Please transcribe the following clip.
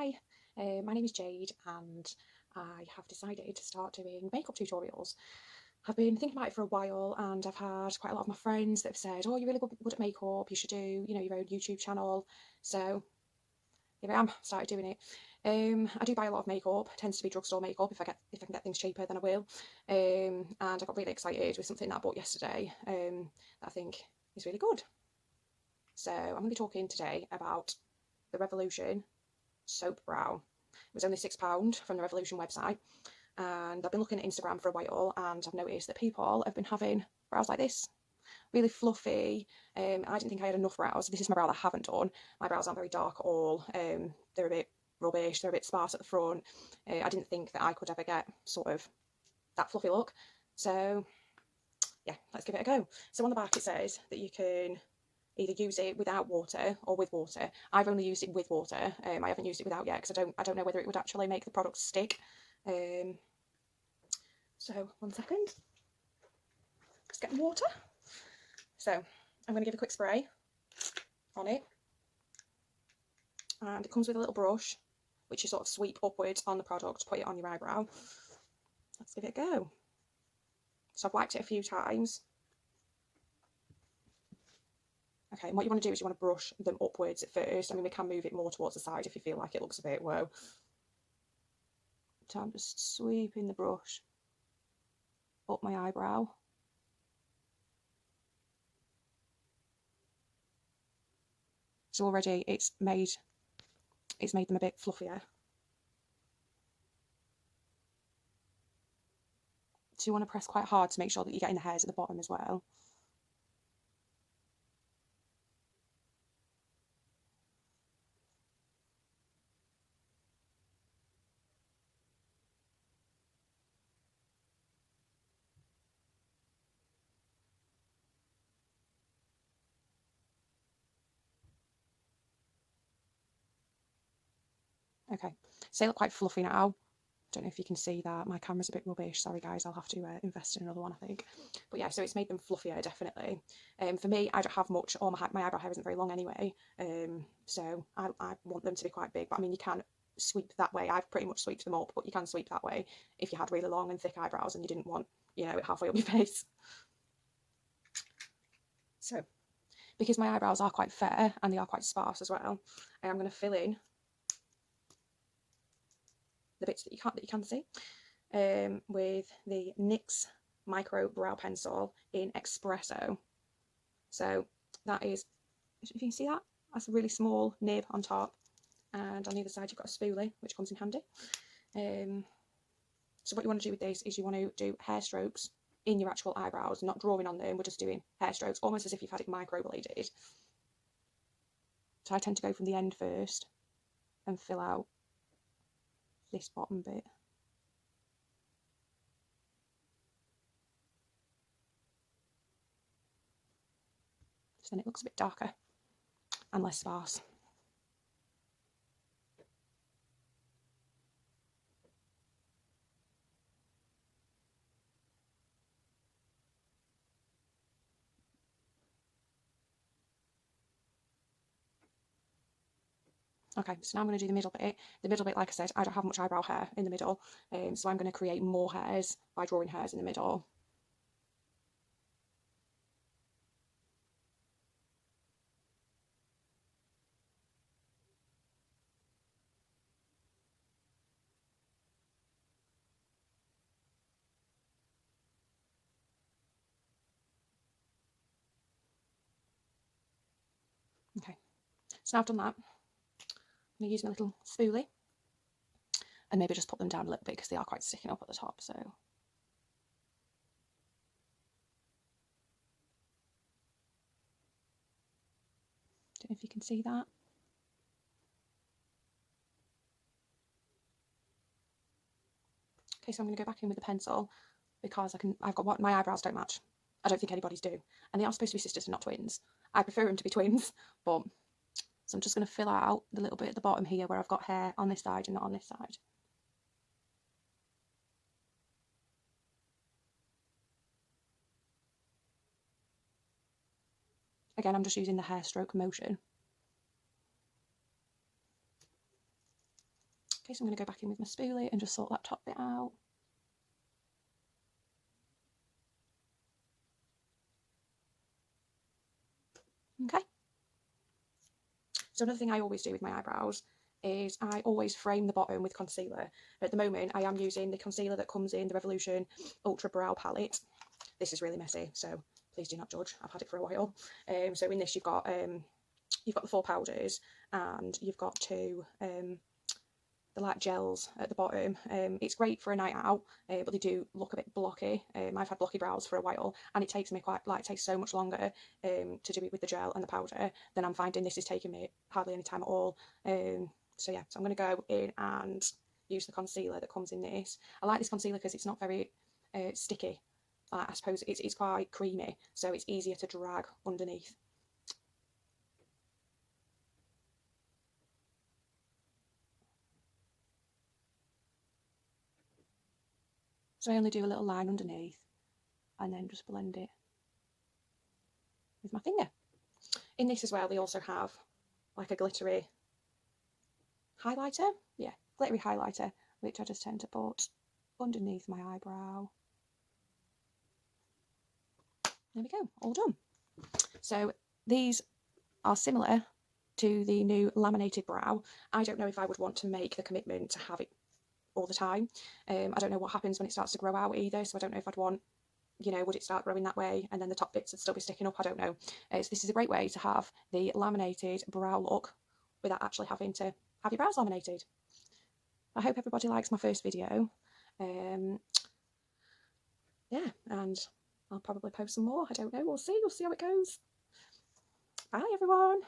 Hi, my name is Jade and I have decided to start doing makeup tutorials. I've been thinking about it for a while and I've had quite a lot of my friends that have said, oh, you're really good at makeup, you should do, your own YouTube channel. So here I am, started doing it. I do buy a lot of makeup, tends to be drugstore makeup. If I can get things cheaper, then I will. And I got really excited with something that I bought yesterday that I think is really good. So I'm going to be talking today about the Revolution soap brow. It was only £6 from the Revolution website, and I've been looking at Instagram for a while and I've noticed that people have been having brows like this, really fluffy. I didn't think I had enough brows. This is my brow that I haven't done. My brows aren't very dark at all. They're a bit rubbish, they're a bit sparse at the front. I didn't think that I could ever get sort of that fluffy look. So yeah, let's give it a go. So on the back it says that you can either use it without water or with water. I've only used it with water. I haven't used it without yet because I don't know whether it would actually make the product stick. So 1 second. Let's get the water. So I'm going to give a quick spray on it, and it comes with a little brush which you sort of sweep upwards on the product, put it on your eyebrow. Let's give it a go. So I've wiped it a few times. Okay, and what you want to do is you want to brush them upwards at first. I mean, we can move it more towards the side if you feel like it looks a bit whoa. So I'm just sweeping the brush up my eyebrow. So already it's made them a bit fluffier. So you want to press quite hard to make sure that you're getting the hairs at the bottom as well. Okay, so they look quite fluffy now. Don't know if you can see that. My camera's a bit rubbish. Sorry guys, I'll have to invest in another one, I think. But yeah, so it's made them fluffier, definitely. For me, I don't have much, or my eyebrow hair isn't very long anyway. So I want them to be quite big. But I mean, you can sweep that way. I've pretty much sweeped them up, but you can sweep that way if you had really long and thick eyebrows and you didn't want, it halfway up your face. So, because my eyebrows are quite fair and they are quite sparse as well, I am going to fill in the bits that you can see with the NYX micro brow pencil in espresso. So that is, if you can see that, that's a really small nib on top, and on the other side you've got a spoolie which comes in handy. So what you want to do with this is you want to do hair strokes in your actual eyebrows, not drawing on them. We're just doing hair strokes, almost as if you've had it microbladed. So I tend to go from the end first and fill out this bottom bit. So then it looks a bit darker and less sparse. Okay, so now I'm going to do the middle bit. The middle bit, like I said, I don't have much eyebrow hair in the middle, so I'm going to create more hairs by drawing hairs in the middle. Okay, so now I've done that, I'm going to use my little spoolie and maybe just put them down a little bit because they are quite sticking up at the top. So don't know if you can see that. Okay, so I'm going to go back in with the pencil because my eyebrows don't match. I don't think anybody's do, and they are supposed to be sisters and not twins. I prefer them to be twins, but so I'm just going to fill out the little bit at the bottom here where I've got hair on this side and not on this side. Again, I'm just using the hair stroke motion. Okay, so I'm going to go back in with my spoolie and just sort that top bit out. Okay. So another thing I always do with my eyebrows is I always frame the bottom with concealer. At the moment, I am using the concealer that comes in the Revolution Ultra Brow Palette. This is really messy, so please do not judge. I've had it for a while. So in this, you've got the 4 powders, and you've got 2 the like gels at the bottom. It's great for a night out, but they do look a bit blocky. I've had blocky brows for a while, and it takes me it takes so much longer to do it with the gel and the powder than I'm finding this is taking me hardly any time at all. So yeah, so I'm going to go in and use the concealer that comes in this. I like this concealer because it's not very sticky. I suppose it's quite creamy, so it's easier to drag underneath. So I only do a little line underneath and then just blend it with my finger. In this as well, they also have like a glittery highlighter. Yeah, glittery highlighter, which I just tend to put underneath my eyebrow. There we go, all done. So these are similar to the new laminated brow. I don't know if I would want to make the commitment to have it all the time. I don't know what happens when it starts to grow out either, so I don't know if I'd want, you know, would it start growing that way and then the top bits would still be sticking up? I don't know. So this is a great way to have the laminated brow look without actually having to have your brows laminated. I hope everybody likes my first video. Yeah, and I'll probably post some more. I don't know. We'll see. We'll see how it goes. Bye, everyone.